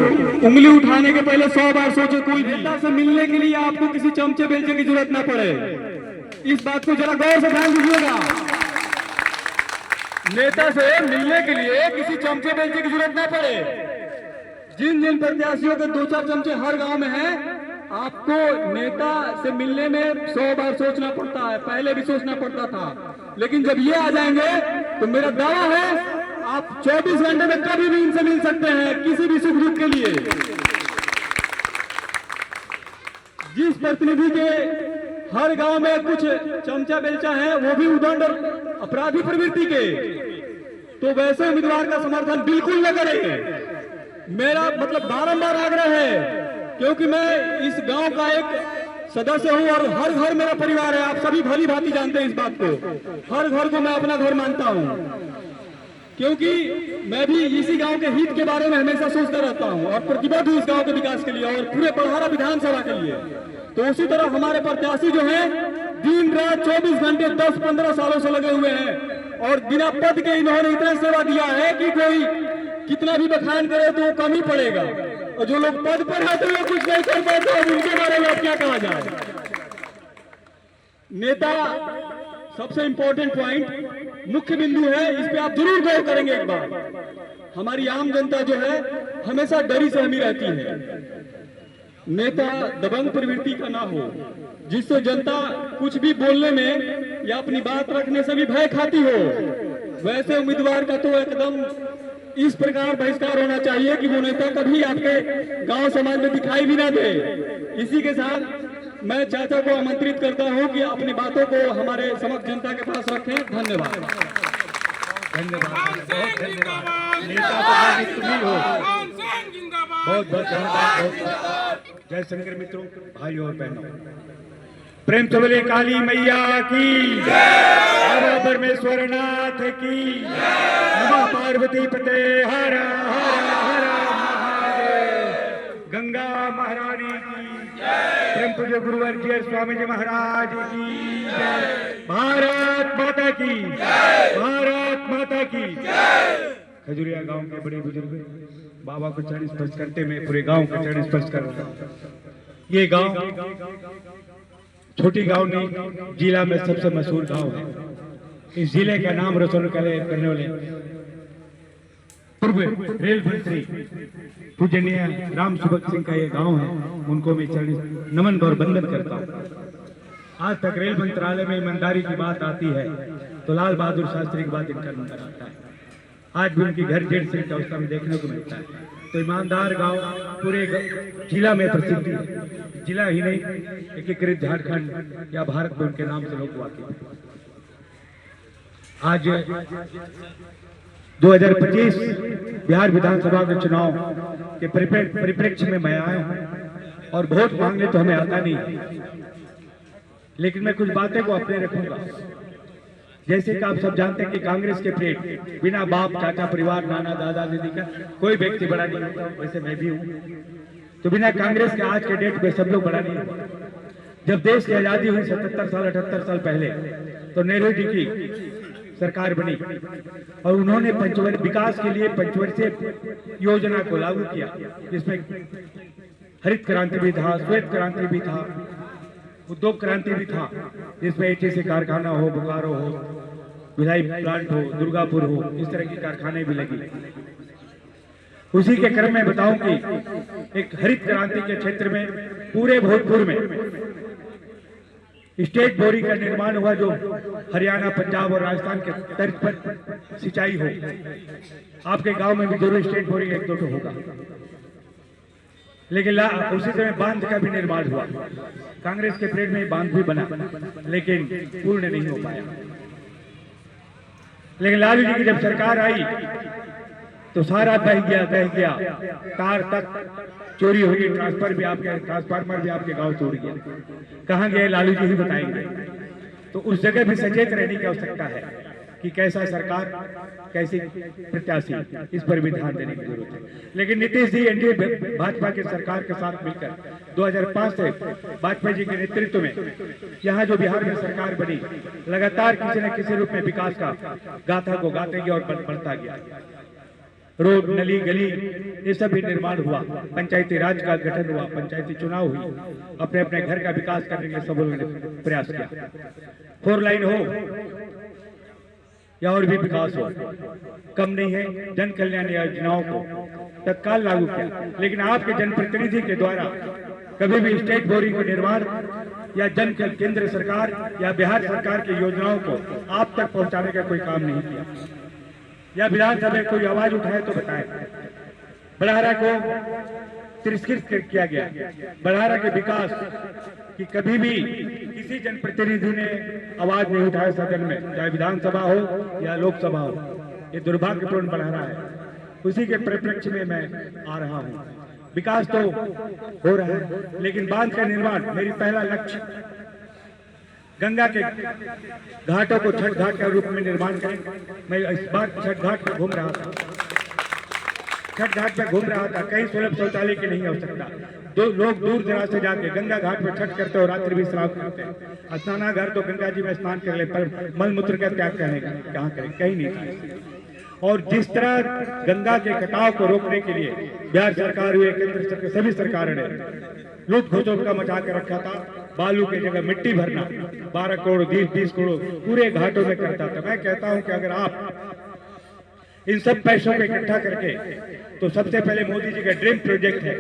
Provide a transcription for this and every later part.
उंगली उठाने के पहले 100 बार सोचे। कोई नेता से मिलने के लिए आपको किसी चमचे बेलचे की जरूरत ना पड़े, इस बात को जरा गौर से ध्यान दीजिएगा। नेता से मिलने के लिए किसी चमचे बेलचे की जरूरत ना पड़े। जिन जिन प्रत्याशियों के 2-4 चमचे हर गांव में हैं, आपको नेता से मिलने में 100 बार सोचना पड़ता है, पहले भी सोचना पड़ता था, लेकिन जब ये आ जाएंगे तो मेरा दावा है आप 24 घंटे में कभी भी इनसे मिल सकते हैं, किसी भी सुख दुख के लिए। जिस प्रतिनिधि के हर गांव में कुछ चमचा बेलचा है, वो भी उदंड अपराधी प्रवृत्ति के, तो वैसे उम्मीदवार का समर्थन बिल्कुल न करेंगे। मेरा मतलब बारंबार आग्रह है, क्योंकि मैं इस गांव का एक सदस्य हूं और हर घर मेरा परिवार है। आप सभी भली भांति जानते हैं इस बात को। हर घर को मैं अपना घर मानता हूं, क्योंकि मैं भी इसी गांव के हित के बारे में हमेशा सोचता रहता हूं और प्रतिबद्ध हूं इस गांव के विकास के लिए और पूरे पलहारा विधानसभा के लिए। तो उसी तरह हमारे प्रत्याशी जो हैं, दिन रात 24 घंटे 10-15 सालों से लगे हुए हैं और बिना पद के इन्होंने इतना सेवा दिया है कि कोई कितना भी बखान करे तो कम ही पड़ेगा। और जो लोग पद पर रहते हैं कुछ नहीं कर पाते, उनके बारे में अब क्या कहा जाए। नेता सबसे इंपॉर्टेंट पॉइंट, मुख्य बिंदु है, इस पे आप जरूर गौर करेंगे एक बार। हमारी आम जनता जो है हमेशा डरी सहमी रहती है। नेता दबंग प्रवृत्ति का ना हो, जिससे जनता कुछ भी बोलने में या अपनी बात रखने से भी भय खाती हो। वैसे उम्मीदवार का तो एकदम इस प्रकार बहिष्कार होना चाहिए कि वो नेता कभी आपके गांव समाज में दिखाई भी ना दे। इसी के साथ मैं चाचा को आमंत्रित करता हूं कि अपनी बातों को हमारे समस्त जनता के पास रखें। धन्यवाद। धन्यवाद, बहुत धन्यवाद। नेता तो तुम्ही हो, बहुत बहुत धन्यवाद। जय शंकर मित्रों, भाई और बहनों, प्रेम से बोले काली मैया की जय, परमेश्वर नाथ की जय, पार्वती पते हर हर हर महादेव, गंगा महारानी की जय, प्रेम पूज्य गुरुवर्गीय स्वामी जी महाराज की जय, भारत माता की जय, भारत माता की जय। खजुरिया गांव के बड़े बुजुर्ग बाबा को चरण स्पर्श करते मैं पूरे गांव को चरण स्पर्श कर रहा हूं। ये गांव छोटी गांव नहीं, जिला में सबसे मशहूर गांव है। इस जिले का नाम रोशन करने वाले पूर्व रेल मंत्री पूजनीय राम सुभग सिंह का ये गांव है। उनको मैं चरण नमन और वंदन करता हूं। आज तक रेल मंत्रालय में ईमानदारी की बात आती है तो लाल बहादुर शास्त्री की बात इनका नंबर आता है। आज भी उनकी घर जेठ से अवस्था में देखने को मिलता है। तो ईमानदार गांव पूरे जिला में प्रसिद्ध है। जिला ही नहीं, एकीकृत झारखंड या भारत में उनके नाम से लोग वाकिफ हैं। आज 2025 बिहार विधानसभा के चुनाव के परिप्रेक्ष्य में मैं आया हूं और वोट मांगने तो हमें आता नहीं, लेकिन मैं कुछ बातें को अपने रखूंगा। जैसे कि आप सब जानते हैं कि कांग्रेस के प्रेट बिना बाप चाचा परिवार नाना दादा दीदी का कोई व्यक्ति बड़ा नहीं होता, वैसे मैं भी हूँ। तो बिना कांग्रेस के आज के डेट में सब लोग बड़ा नहीं होता। जब देश की आजादी हुई 77 साल 78 साल पहले, तो नेहरू जी की सरकार बनी और उन्होंने विकास के लिए पंचवर्षीय योजना को लागू किया, जिसमें हरित क्रांति भी था, श्वेत क्रांति भी था, उद्योग क्रांति भी था, जिसमें एटीसी कारखाना हो, बोकारो हो, भिलाई प्लांट हो, दुर्गापुर हो, इस तरह की कारखाने भी लगी। उसी के क्रम में बताऊं कि एक हरित क्रांति के क्षेत्र में पूरे भोजपुर में स्टेट बोरी का निर्माण हुआ, जो हरियाणा, पंजाब और राजस्थान के तर्ज पर सिंचाई हो। आपके गांव में भी जरूर स्टेट बोरी एक दो होगा। लेकिन उसी समय बांध का भी निर्माण हुआ। कांग्रेस के पीरियड में बांध भी बना, लेकिन पूर्ण नहीं हो पाया। लेकिन लालू जी की जब सरकार आई तो सारा बह गया, तार तक चोरी हो गई, ट्रांसफार्मर भी आपके गांव चोरी गया। कहां गए लालू जी ही बताएंगे। तो उस जगह भी सचेत रहने की आवश्यकता है कि कैसा सरकार, कैसी प्रत्याशी, इस पर भी ध्यान देने की जरूरत है। लेकिन नीतीश जी एनडीए भाजपा के सरकार के साथ मिलकर 2005 से वाजपेयी जी के नेतृत्व में यहाँ जो बिहार में सरकार बनी, लगातार किसी न किसी रूप में विकास का गाथा को गाते गया और बढ़ता गया। रोड, नली, गली, ये सब भी निर्माण हुआ। पंचायती राज का गठन हुआ, पंचायती चुनाव हुई, अपने अपने घर का विकास करने के लिए सब लोगों ने प्रयास किया। 4 लाइन हो या और भी विकास हो, कम नहीं है। जन कल्याण योजनाओं को तत्काल लागू किया, लेकिन आपके जनप्रतिनिधि के द्वारा कभी भी स्टेट बोरिंग के निर्माण या जन केंद्र सरकार या बिहार सरकार की योजनाओं को आप तक पहुंचाने का कोई काम नहीं किया। या विधानसभा में कोई आवाज उठाए तो बताएं। बड़हरा को तिरस्कृत किया गया। बड़हरा के विकास की कभी भी किसी जनप्रतिनिधि ने आवाज नहीं उठाया सदन में, चाहे विधानसभा हो या लोकसभा हो। ये दुर्भाग्यपूर्ण बड़हरा है। उसी के परिप्रेक्ष्य में मैं आ रहा हूँ। विकास तो हो रहा है, लेकिन बांध का निर्माण मेरी पहला लक्ष्य। गंगा के घाटों को छठ घाट का रूप में निर्माण करें। मैं इस बार छठ घाट पर घूम रहा था, कहीं सुलभ शौचालय की नहीं आवश्यकता। लोग दूर दराज से जाके गंगा घाट पर छठ करते और रात्रि भी स्नान करते हैं। स्नानागार तो गंगा जी में स्नान कर ले, पर मल मूत्र का त्याग करने का कहाँ करें, कहीं नहीं था। और जिस तरह गंगा के कटाव को रोकने के लिए बिहार सरकार हुए, केंद्र सरकार, सभी सरकारों ने लूट खसोट का मचा के रखा था। बालू की जगह मिट्टी भरना 12 करोड़ 20 करोड़ पूरे घाटों में करता था। मैं कहता हूं कि अगर आप इन सब पैसों को इकट्ठा करके, तो सबसे पहले मोदी जी का ड्रीम प्रोजेक्ट है,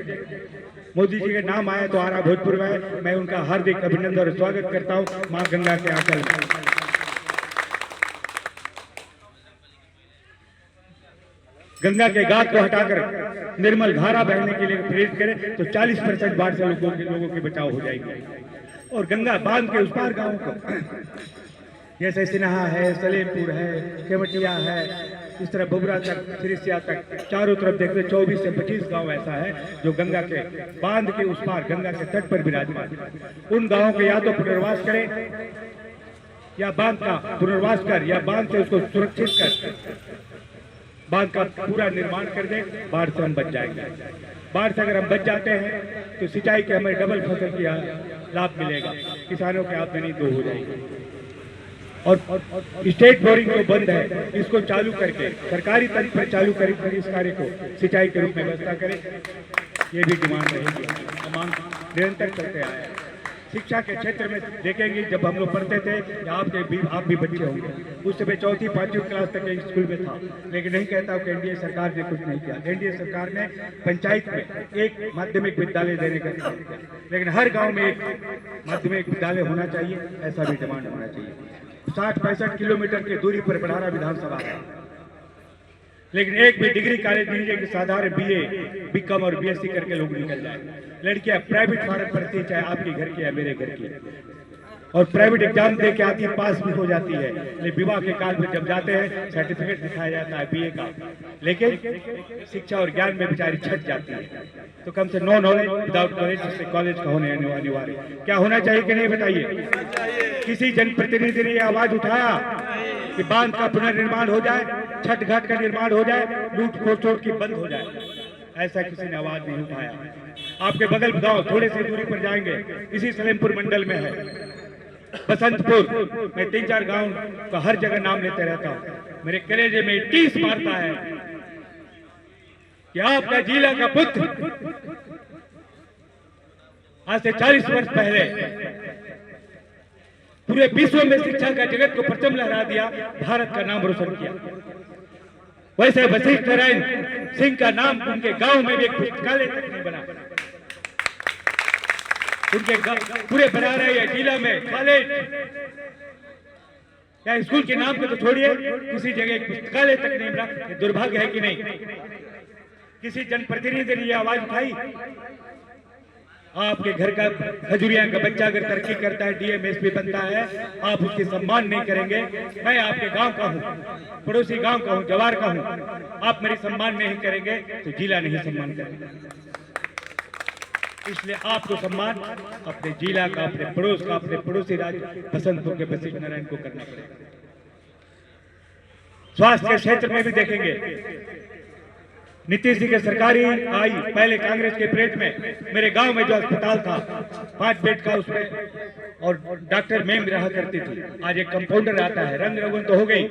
मोदी जी का नाम आया तो आरा भोजपुर में। मैं उनका हार्दिक अभिनंदन और स्वागत करता हूं मां गंगा के आंचल में। गंगा के घाट को हटाकर निर्मल धारा बहने के लिए प्रेरित करें तो 40% बाढ़ से लोगों के बचाव हो जाएंगे। और गंगा बांध के उस पार गांवों को, जैसे सिन्हा है, सलेमपुर है, केवटिया है, इस तरह बुबरा तक, सिरिसिया तक, चारों तरफ देखते 24 से 25 गांव ऐसा है जो गंगा के बांध के उस पार, गंगा के तट पर विराजमान। उन गांवों के या तो पुनर्वास करें, या बांध का पुनर्वास कर, या बांध से उसको सुरक्षित कर, बांध का पूरा निर्माण कर दे। बाढ़ से हम बच जाएंगे। बाढ़ से अगर हम बच जाते हैं तो सिंचाई के हमें डबल फसल की लाभ मिलेगा, किसानों की आमदनी 2 हो जाएगी। और स्टेट बोरिंग जो बंद है, इसको चालू करके सरकारी तंत्र पर चालू कर इस कार्य को सिंचाई के रूप में व्यवस्था करें। ये भी डिमांड रहेगी, मांग निरंतर चलते आए हैं। शिक्षा के क्षेत्र में देखेंगे, जब हम लोग पढ़ते थे, आप भी बच्चे होंगे, उस समय 4वीं 5वीं क्लास तक एक स्कूल में था। लेकिन नहीं कहता कि एनडीए सरकार ने कुछ नहीं किया। एनडीए सरकार ने पंचायत में एक माध्यमिक विद्यालय देने का काम किया, लेकिन हर गांव में एक माध्यमिक विद्यालय होना चाहिए, ऐसा भी डिमांड होना चाहिए। 60-65 किलोमीटर की दूरी पर बड़हरा विधानसभा है, लेकिन एक भी डिग्री कॉलेज नहीं है कि साधारण BA, BCom और BSc करके लोग निकल जाए। लड़कियां प्राइवेट फॉर्म भरती है, चाहे आपके घर की या मेरे घर की, और प्राइवेट एग्जाम दे के आती है, पास भी हो जाती है। लेकिन विवाह के काल में जब जाते हैं सर्टिफिकेट दिखाया जाता है BA का, लेकिन शिक्षा और ज्ञान में बेचारी छट जाती है। तो कम से नो नॉलेज विदाउट नॉलेज, जिससे कॉलेज का होने अनिवार्य। क्या होना चाहिए कि नहीं बताइए? किसी जनप्रतिनिधि ने आवाज उठाया कि बांध का पुनर्निर्माण हो जाए, छठ घाट का निर्माण हो जाए, लूट खसोट की बंद हो जाए? ऐसा किसी ने आवाज नहीं उठाया। आपके बगल गांव थोड़े से दूरी पर जाएंगे, इसी सलेमपुर मंडल में है बसंतपुर। मैं 3-4 गांव का हर जगह नाम लेते रहता हूं। मेरे कलेजे में टीस मारता है कि आपका जिला का पुत्र आज से 40 वर्ष पहले पूरे विश्व में शिक्षा का जगत को परचम लहरा दिया, भारत का नाम रोशन किया। वैसे वशिष्ठ नारायण सिंह का नाम उनके गांव में भी एक पुस्तकालय तक नहीं बना। उनके पूरे बड़हरा या जिला में कॉलेज या स्कूल के नाम को तो छोड़िए, किसी जगह एक पुस्तकालय तक नहीं बना। ये दुर्भाग्य है कि नहीं? किसी जनप्रतिनिधि ने आवाज उठाई? आपके घर का खजुरिया का बच्चा अगर तरक्की करता है, DM SP बनता है, आप उसके सम्मान नहीं करेंगे। मैं आपके गांव का हूं, पड़ोसी गांव का हूं, जवार का हूं, आप मेरी सम्मान नहीं करेंगे तो जिला नहीं सम्मान करेंगे। इसलिए आपको सम्मान अपने जिला का, अपने पड़ोस का, अपने पड़ोसी राज्य बसंतपुर के वशिष्ठ नारायण को करना पड़ेगा। स्वास्थ्य के क्षेत्र में भी देखेंगे, नीतीश जी की सरकारी आई, पहले कांग्रेस के पीरियड में मेरे गांव में जो अस्पताल था 5 बेड का, उसमें और डॉक्टर मैम रहा करती थी, आज एक कंपाउंडर आता है। रंग रंगन तो हो गई।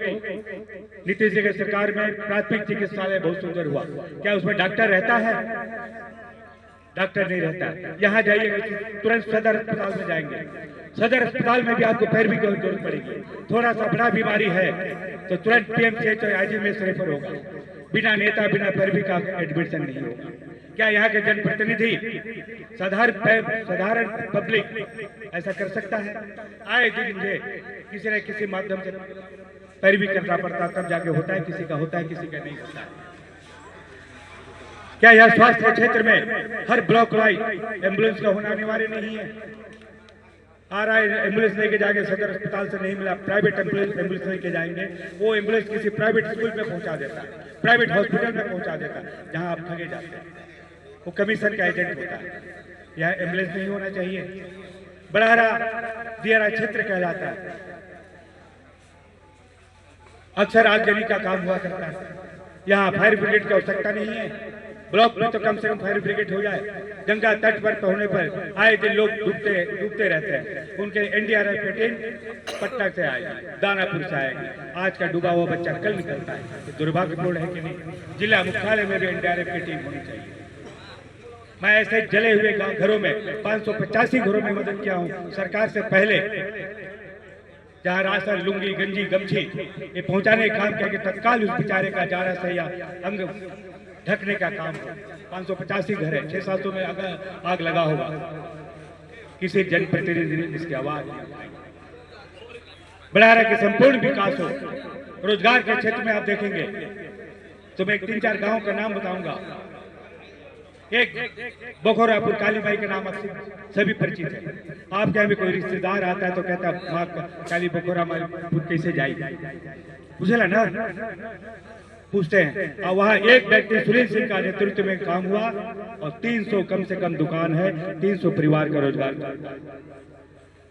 नीतीश जी की सरकार में प्राथमिक चिकित्सालय बहुत सुंदर हुआ। क्या उसमें डॉक्टर रहता है? डॉक्टर नहीं रहता। यहाँ जाइए तुरंत सदर अस्पताल में जाएंगे, सदर अस्पताल में भी आपको पैरवी की जरूरत पड़ेगी। थोड़ा सा बड़ा बीमारी है तो तुरंत पीएमसीएच और आईजी में रेफर होगा, बिना नेता बिना पैरवी का एडमिशन नहीं होगा। क्या यहाँ के जनप्रतिनिधि साधारण पब्लिक ऐसा कर सकता है? आए दिन मुझे किसी न किसी माध्यम से पैरवी करना पड़ता, तब जाके होता है, किसी का होता है, किसी का नहीं होता है। क्या यह स्वास्थ्य के क्षेत्र में हर ब्लॉक वाइज एम्बुलेंस का होना अनिवार्य नहीं है? आ रहा है एम्बुलेंस लेके जाके सदर अस्पताल से नहीं मिला, प्राइवेट एम्बुलेंस लेके जाएंगे, वो एम्बुलेंस किसी प्राइवेट स्कूल में पहुंचा देता है, प्राइवेट हॉस्पिटल में पहुंचा देता है, जहां आप ठगे जाते हैं। वो कमीशन का एजेंट होता है। यह एम्बुलेंस नहीं होना चाहिए। बड़हरा दियारा क्षेत्र कहलाता है, अक्सर आगजनी का काम हुआ करता है। यहाँ फायर ब्रिगेड की आवश्यकता नहीं है। ब्लॉक में तो कम से कम फायर ब्रिगेड हो जाए। गंगा तट पर होने पर आए दिन लोग डूबते रहते हैं। उनके एनडीआरएफ की टीम पटना से आएगी, दानापुर से आएगी। आज का डूबा हुआ बच्चा कल निकलता है। दुर्भाग्यपूर्ण है कि नहीं? जिला मुख्यालय में भी एनडीआरएफ की टीम होनी चाहिए। मैं ऐसे जले हुए घरों में 585 घरों में मदद किया हूँ सरकार से पहले, जहाँ राशन, लुंगी, गंजी, गमछी ये पहुंचाने का काम किया कि तत्काल उस बेचारे का जारा से या अंग ढकने का काम। 585 घर है, 6-7 में आग लगा होगा। किसी जनप्रतिनिधि ने इसकी आवाज बड़हरा के संपूर्ण विकास हो। रोजगार के क्षेत्र में आप देखेंगे तो मैं 3-4 गांव का नाम बताऊंगा। एक बखोरापुर काली माई का नाम सभी परिचित है। आपके यहाँ भी कोई रिश्तेदार आता है तो कहता है माँ काली बखोरा माईपुर कैसे जाएगी, पूछेला ना, पूछते हैं। और वहाँ एक व्यक्ति सुनील सिंह का नेतृत्व में काम हुआ और 300 कम से कम दुकान है, 300 परिवार का रोजगार करता है।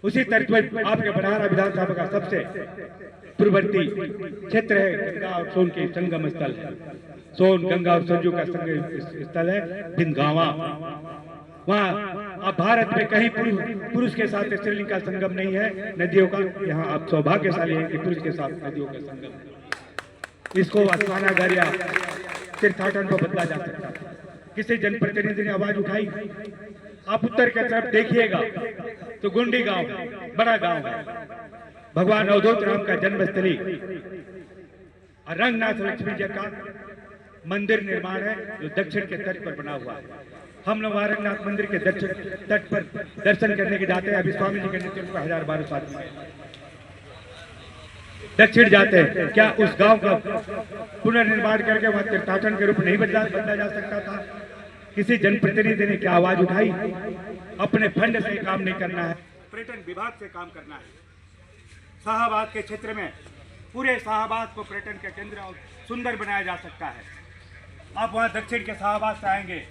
उसी तर्ज पर आपके बड़हरा विधानसभा का सबसे पूर्ववर्ती क्षेत्र है, गंगा और सोन के संगम स्थल है। सोन, गंगा और सरजू का संगम स्थल है बिंदगावा। वहाँ अब भारत में कहीं पुरुष के साथ स्त्रीलिंग का संगम नहीं है नदियों का। यहाँ आप सौभाग्यशाली हैं कि पुरुष के साथ नदियों का संगम है। इसको स्नानागार या तीर्थाटन को बदला जा सकता है। किसी जनप्रतिनिधि ने आवाज उठाई? आप उत्तर की तरफ देखिएगा तो गुंडी गांव है, बड़ा गांव है, भगवान अवधूत राम का जन्मस्थली। रंगनाथ लक्ष्मी जी का मंदिर निर्माण है जो दक्षिण के तट पर बना हुआ है। हम लोग रंगनाथ मंदिर के दक्षिण तट पर दर्शन करने के जाते हैं। अभी स्वामी जी के नेतृत्व में 1012 साथी दक्षिण जाते हैं। क्या उस गांव का पुनर्निर्माण करके वहां तीर्थाटन के रूप नहीं बदला जा सकता था? किसी जनप्रतिनिधि ने क्या आवाज उठाई? अपने फंड से काम नहीं करना है, पर्यटन विभाग से काम करना है। शाहबाद के क्षेत्र में पूरे शाहबाद को पर्यटन का केंद्र और सुंदर बनाया जा सकता है। आप वहाँ दक्षिण के शाहबाद से आएंगे,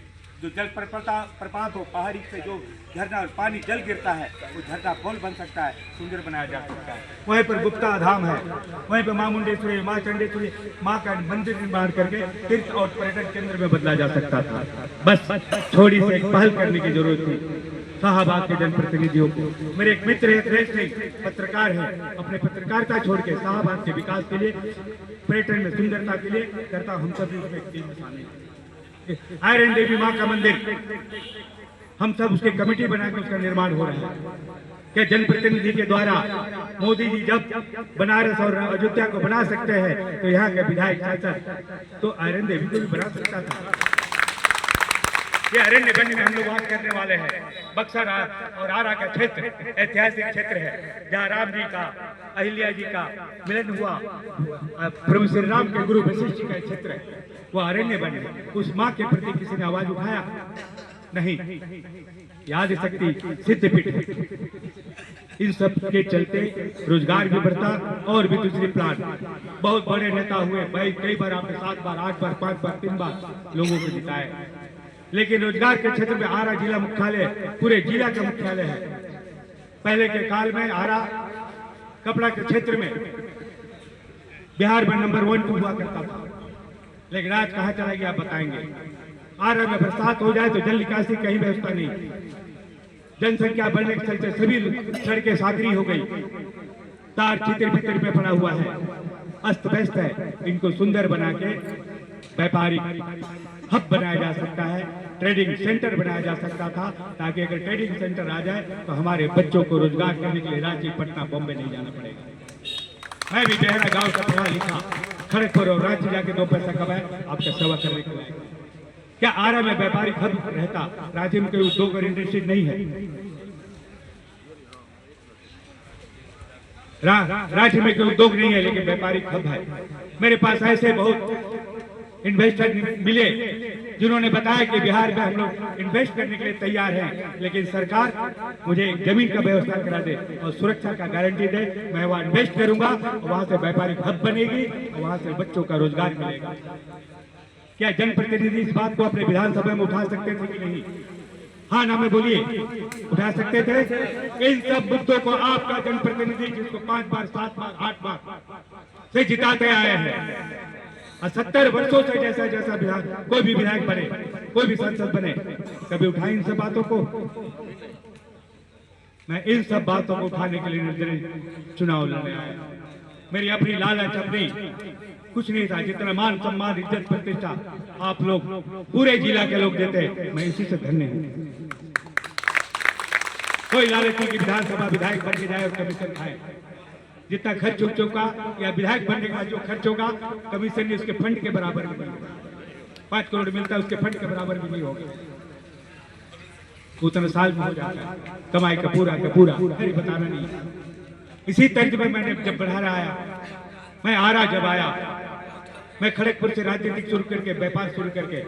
जो जल प्रपात हो, पहाड़ी से जो झरना पानी जल गिरता है, वो झरना फॉल बन सकता है, सुंदर बनाया जा सकता है। वहीं पर गुप्ता धाम है, वहीं पर मां मुंडेश्वरी, मां चंडेश्वरी मां का मंदिर निर्माण करके तीर्थ और पर्यटन केंद्र में बदला जा सकता था। बस थोड़ी सी एक पहल करने की जरूरत थी शाहबाद के जनप्रतिनिधियों को। मेरे एक मित्र है सुरेश सिंह, पत्रकार है, अपने पत्रकारिता छोड़ के शाहबाद के विकास के लिए, पर्यटन में सुंदरता के लिए करता। हम सब उसमें टीम में शामिल हैं। आयरन देवी माँ का मंदिर हम सब उसके कमेटी बनाकर उसका निर्माण हो रहा है। क्या जनप्रतिनिधि के द्वारा मोदी जी जब बनारस और अयोध्या को बना सकते हैं तो यहाँ के विधायक सांसद तो आयरन देवी को भी बना सकता था। ये अरण्य वन में हम लोग बात करने वाले हैं। बक्सर और आरा का क्षेत्र ऐतिहासिक क्षेत्र है, जहाँ राम जी का, अहिल्या जी का मिलन हुआ। प्रभु श्री राम के गुरु वशिष्ठ जी का क्षेत्र है, वो अरण्य वन है। उस माँ के प्रति किसी ने आवाज उठाया? नहीं। याद शक्ति सिद्धपीठ इन सब के चलते रोजगार भी बढ़ता और भी दूसरी प्लान। बहुत बड़े नेता हुए भाई, कई बार आपने 7 बार 8 बार 5 बार 3 बार लोगों को जिताए, लेकिन रोजगार के क्षेत्र में आरा जिला मुख्यालय पूरे जिला का मुख्यालय है। पहले के काल में आरा कपड़ा के क्षेत्र में बिहार में नंबर 1 2 हुआ करता था, लेकिन आज कहाँ चला गया आप बताएंगे। आरा में बरसात हो जाए तो जल निकासी कहीं व्यवस्था नहीं। जनसंख्या बढ़ने के चलते सभी सड़कें सागरी हो गई, तार चित्र भितर में पड़ा हुआ है, अस्त व्यस्त है। इनको सुंदर बना के व्यापारिक हब बनाया जा सकता है, ट्रेडिंग सेंटर बनाया जा सकता था, ताकि अगर ट्रेडिंग सेंटर आ जाए तो हमारे बच्चों को रोजगार करने के लिए रांची, पटना, बॉम्बे नहीं जाना पड़ेगा। मैं भी बेहरा गांव का पढ़ा लिखा, खड़गपुर और रांची जाके 2 पैसा कमाए, आपका सेवा करने के लिए। क्या आरा में व्यापारिक हब रहता? रांची में कोई उद्योग और इंडस्ट्री नहीं है। रांची में कोई उद्योग नहीं है, लेकिन व्यापारिक हब है। मेरे पास ऐसे बहुत इन्वेस्टर मिले जिन्होंने बताया कि बिहार में हम लोग इन्वेस्ट करने के लिए तैयार हैं, लेकिन सरकार मुझे एक जमीन का व्यवस्था करा दे और सुरक्षा का गारंटी दे, मैं वहां इन्वेस्ट करूंगा, वहां से व्यापारिक हब बनेगी, वहां से बच्चों का रोजगार मिलेगा। क्या जनप्रतिनिधि इस बात को अपने विधानसभा में उठा सकते थे कि नहीं? हाँ ना में बोलिए, उठा सकते थे? इन सब मुद्दों को आपका जनप्रतिनिधि, जिसको 5 बार 7 बार 8 बार से जिताते आए हैं, 70 वर्षों से जैसा जैसा विधायक, कोई भी विधायक बने, कोई भी सांसद बने, कभी उठाए इन सब बातों को? मैं इन सब बातों को उठाने के लिए निर्दलीय चुनाव लड़ने आया। मेरी अपनी लालच, अपनी कुछ नहीं था। जितना मान सम्मान, इज्जत, प्रतिष्ठा आप लोग पूरे जिला के लोग देते, मैं इसी से धन्य हूँ। कोई लालच नहीं कि विधानसभा विधायक बन के जाए और कमीशन खाए। जितना खर्च हो चुका या विधायक बनने का जो खर्च होगा, कमीशन ने उसके फंड के बराबर भी नहीं होगा। 5 करोड़ मिलता है, उसके फंड के बराबर भी नहीं होगा। उतना साल में हो जाता है, कमाई का पूरा फिर बताना नहीं। इसी तर्ज में मैंने जब बढ़ारा आया, मैं आरा जब आया, मैं खड़गपुर से राजनीतिक शुरू करके, व्यापार शुरू करके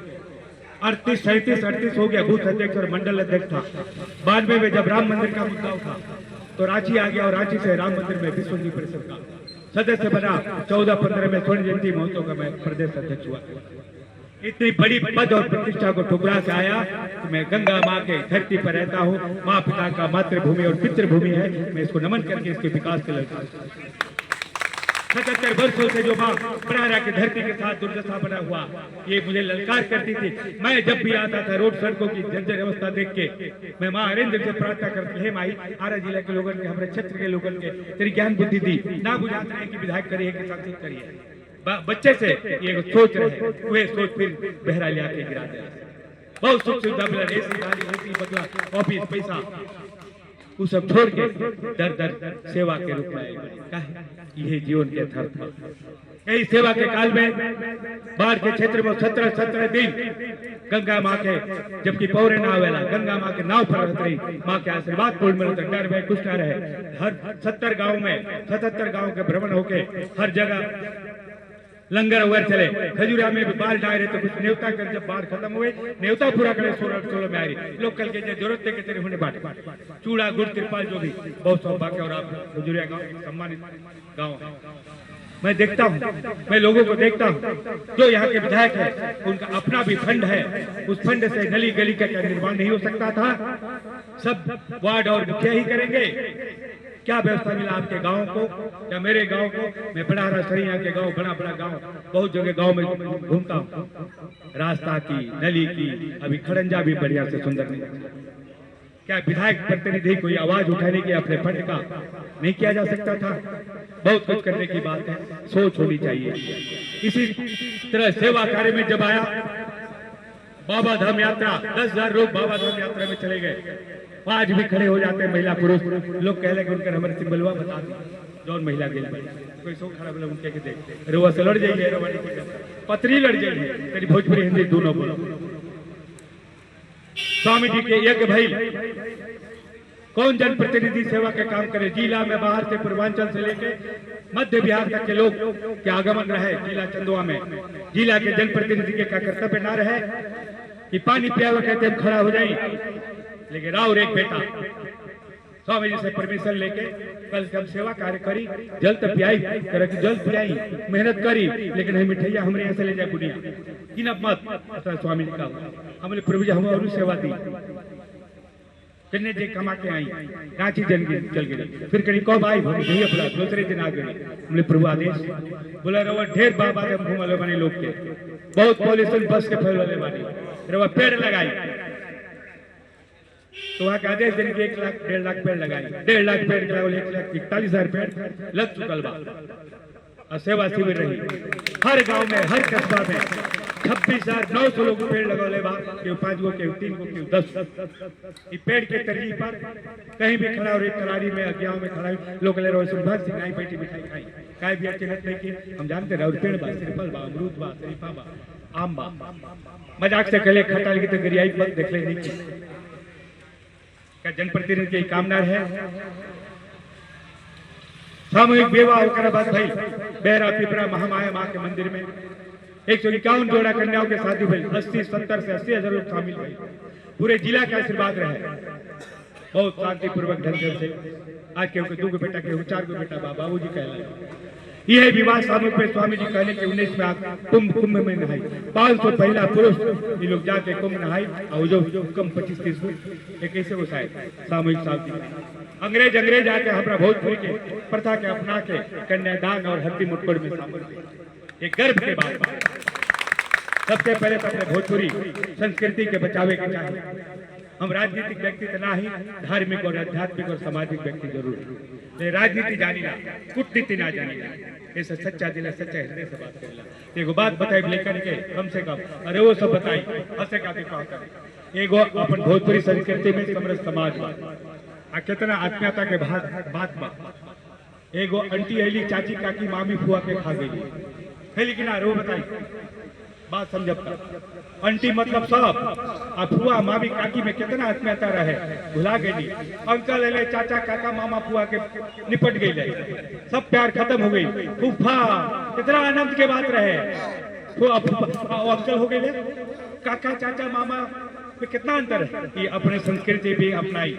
38 हो गया, बूथ अध्यक्ष और मंडल अध्यक्ष था। 92 में जब राम मंदिर का मुद्दा उठा तो रांची आ गया और रांची से राम मंदिर में विश्व हिंदू परिषद का सदस्य बना। 14-15 में स्वर्ण जयंती महोत्सव का मैं प्रदेश अध्यक्ष हुआ। इतनी बड़ी पद और प्रतिष्ठा को ठुकरा से आया कि मैं गंगा माँ के धरती पर रहता हूँ। माँ पिता का मातृभूमि और पितृभूमि है, मैं इसको नमन करके इसके विकास के लिए 77 वर्षों से जो माँ बढ़ारा की धरती के साथ दुर्दशा बना हुआ, ये मुझे ललकार करती थी। मैं जब भी आता था रोड सड़कों की जर्जर अवस्था देख के, मैं माँ अरेंद्र से प्रार्थना करती, हे माई, आरा जिला के लोगों के, हमारे क्षेत्र के लोगों के तेरी ज्ञान बुद्धि दी, ना बुझाते हैं कि विधायक करिए कि सांसद करिए। बच्चे से ये सोच रहे, वे सोच फिर बहरा लिया के गिरा दिया। बहुत सुख सुविधा मिला, ऐसी गाड़ी, ऐसी बदला, ऑफिस, पैसा, वो सब छोड़ के दर सेवा के रूप में यही जीवन के थर था। यही सेवा के काल में बाढ़ के क्षेत्र में 17 दिन गंगा माँ के, जबकि पौरे ना आवेला, गंगा माँ के नाव पर रहत रही, माँ के आशीर्वाद पूर्ण मिलत, डर भय कुछ ना रहे। हर 77 गाँव के भ्रमण होके हर जगह लंगर वगैरह चले। खजूरा में भी बाढ़ डाले तो कुछ न्योता कर, जब बाढ़ खत्म हुए न्योता पूरा करे 16 में आ रही लोग कल के जरूरत है कि तेरे होने बांट चूड़ा गुड़ तिरपाल जो भी बहुत सौभाग्य। और आप खजूरिया गाँव एक सम्मानित गाँव, मैं देखता हूँ, मैं लोगों को देखता हूँ जो यहाँ के विधायक है, उनका अपना भी फंड है। उस फंड से नली गली का क्या निर्माण नहीं हो सकता था? सब वार्ड और मुखिया ही करेंगे। क्या व्यवस्था मिला आपके गांव को, क्या मेरे गांव को? मैं बढ़ारा सरिया के गांव, बड़ा गांव, बहुत जगह गांव में घूमता हूँ। रास्ता की, नली की, अभी खड़ंजा भी बढ़िया से सुंदर नहीं। क्या विधायक प्रतिनिधि कोई आवाज उठाने की अपने फंड का नहीं किया जा सकता था? बहुत कुछ करने की बात है, सोच होनी चाहिए। इसी तरह सेवा कार्य में जब आया, बाबा धाम यात्रा, 10,000 लोग बाबा धाम यात्रा में चले गए। आज भी खड़े हो जाते हैं महिला पुरुष, लोग कह लगे उनका हमारे सिंबलवा बता दो, जौन महिला गई कोई सो खराब लगे उनके देखते रोवा से लड़ जाइए, पत्री लड़ जाइए, तेरी भोजपुरी हिंदी दोनों बोलो। स्वामी जी के यज्ञ भाई, कौन जनप्रतिनिधि सेवा के काम करे? जिला में बाहर से पूर्वांचल से लेके मध्य बिहार तक के लोग के आगमन रहे जिला चंदुआ में। जिला के जनप्रतिनिधि के क्या कर्तव्य ना रहे कि पानी पियावा कहते हम खड़ा हो जाए? लेकिन और एक बेटा स्वामी जी से परमिशन लेके कल से हम सेवा कार्य करी, जल तो पियाई करे कि जल पियाई, मेहनत करी, लेकिन हम मिठाइया हमरे यहाँ से ले जाए बुनिया कि न मत। स्वामी जी का हमने प्रभु जी हम और सेवा दी, जे कमा के आई, रांची जन चल गई, फिर कहीं कब आई भैया बोला दूसरे दिन आ गई। हमने प्रभु आदेश बोला, रवा ढेर बाबा घूम वाले बने लोग के, बहुत पॉल्यूशन बस के फैल वाले बने, रवा पेड़ लगाई तो वहाँ के आदेश देने के 1 लाख 1.5 लाख पेड़ लगाए, 1.5 लाख पेड़ के लगभग 1,41,000 पेड़ लग चुकल बा। और सेवा शिविर रही हर गांव में, हर कस्बा में 26,900 लोग पेड़ लगौले बा, केहू 5 गो, केहू 3 गो, केहू 10। पेड़ के तरजीह पर कहीं भी खड़ा और एक करारी में अज्ञाओं में खड़ा लोग ले रहे सुभाष सिंह आई बैठी मिठाई खाई काय भी अच्छे नहीं कि हम जानते रहे। पेड़ बा, श्रीफल बा, अमरूद बा, शरीफा बा, आम बा। मजाक से कहले खटा लगी तो गरियाई मत देख ले नहीं की। क्या जनप्रतिनिधि की कामना है सामूहिक विवाह होकर बाद भाई बेहरा पिपरा महामाया माँ के मंदिर में 151 जोड़ा कन्याओं के शादी भाई 80, 70 से 80,000 लोग शामिल हुए। पूरे जिला का आशीर्वाद रहे बहुत शांतिपूर्वक ढंग से। आज के 2 बेटा के 4 बेटा बाबूजी कहला यह विवाह सामूहिक में स्वामी जी कहने के 19 में कुंभ में नहाई 500 पहला पुरुष ये लोग जाके कुंभ नहाई और जो कम 25-30 फुट एक ऐसे वो शायद सामूहिक शादी। अंग्रेज आके हमारा भोजपुरी के प्रथा के अपना के कन्यादान और हल्दी मुटकुड़ में शामिल। एक गर्व के बात सबसे पहले तो अपने भोजपुरी संस्कृति के बचावे के चाहिए। हम राजनीतिक व्यक्ति तो ना ही धार्मिक और आध्यात्मिक और सामाजिक व्यक्ति जरूर, लेकिन राजनीति जानी ना, कूटनीति ना जानी ना, ऐसा सच्चा दिल सच्चा हृदय से बात करेला। एगो बात बताई लेकर के कम से कम अरे वो सब बताई हंसे का दिखा करे। एगो अपन भोजपुरी संस्कृति में समरस समाज आ कितना आत्मीयता के बात बा। एगो अंटी अली चाची काकी मामी फुआ के खा गई है, लेकिन रो बताई बात समझब अंटी मतलब सब आ फुआ मामी काकी में कितना आत्मीयता रहे भुला गई। अंकल अले चाचा काका मामा फुआ के निपट गई, सब प्यार खत्म हो गई। फूफा कितना आनंद के बात रहे, अंकल हो गए काका चाचा मामा में कितना अंतर है। ये अपने संस्कृति भी अपनाई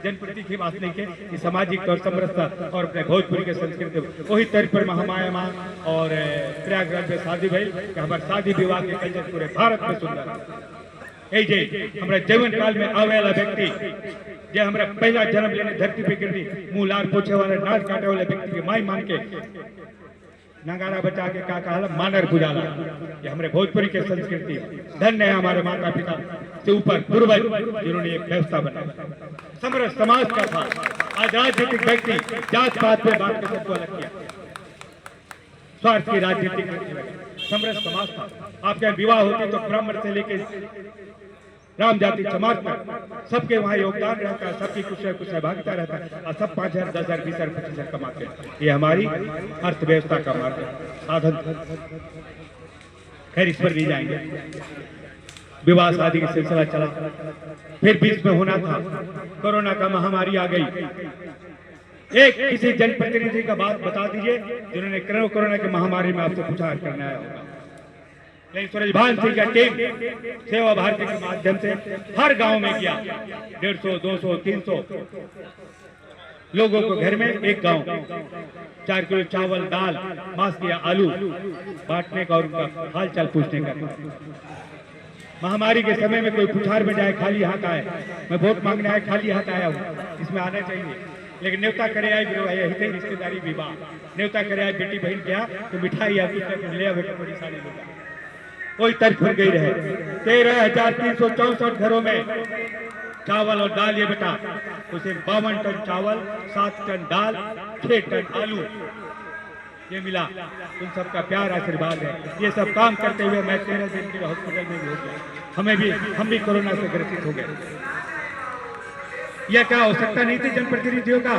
जनप्रति की बात नहीं के सामाजिक और समरसता और अपने भोजपुरी के संस्कृति वही तर्ज पर महामाया माँ और प्रयागराज में शादी भई कि हमारे शादी विवाह के कल्चर पूरे भारत में सुंदर है। हमारे जीवन काल में आवे वाला व्यक्ति जो हमारा पहला जन्म लेने धरती पे गिरती मुंह लाल पोछे वाले नाक काटे वाले व्यक्ति की माई मान के नगारा बचा के का कहला मानर बुझाला। ये हमारे भोजपुरी के संस्कृति धन्य है हमारे माता पिता से ऊपर पूर्वज जिन्होंने एक व्यवस्था बनाई समरस समाज का था। आज राजनीतिक व्यक्ति जात पात पे बात करने को अलग किया, स्वार्थ की राजनीति करने लगे। समरस समाज था, आपके विवाह होते तो ब्राह्मण से लेके राम जाति समाज तक सबके वहाँ योगदान रहता है, सबकी कुछ न कुछ सहभागिता रहता है और सब 5,000, 10,000, 20,000, 25,000 कमाते हैं। ये हमारी अर्थव्यवस्था का मार्ग साधन। खैर इस पर नहीं जाएंगे। विवाह शादी का सिलसिला चला, फिर बीच में होना था कोरोना का महामारी आ गई। एक किसी जनप्रतिनिधि का बात बता दीजिए जिन्होंने कोरोना की महामारी में आपसे पूछा करना आया होगा। लेकिन सूरजभान सिंह का टीम सेवा भारती के माध्यम से हर गांव में किया। 150, 200, 300 लोगों को घर में एक गांव 4 किलो चावल दाल मांस या आलू बांटने का और उनका हाल चाल पूछने का। महामारी के समय में कोई पुछार में जाए खाली हाथ आए, मैं वोट मांगने आए खाली हाथ आया हूँ, इसमें आना चाहिए। लेकिन न्योता करे आए हिते रिश्तेदारी विवाह न्योता करे आए बेटी बहन क्या तो मिठाई या कुछ ले आवे बड़ी सारी लोग कोई तर्ज खुल गई रहे। 13,364 घरों में चावल और दाल ये बेटा उसे 52 टन चावल 7 टन दाल 6 टन आलू ये मिला। उन सबका प्यार आशीर्वाद है। ये सब काम करते हुए मैं 13 दिन के हॉस्पिटल में भी हो गया। हम भी कोरोना से ग्रसित हो गए। यह क्या आवश्यकता नहीं थी जनप्रतिनिधियों का।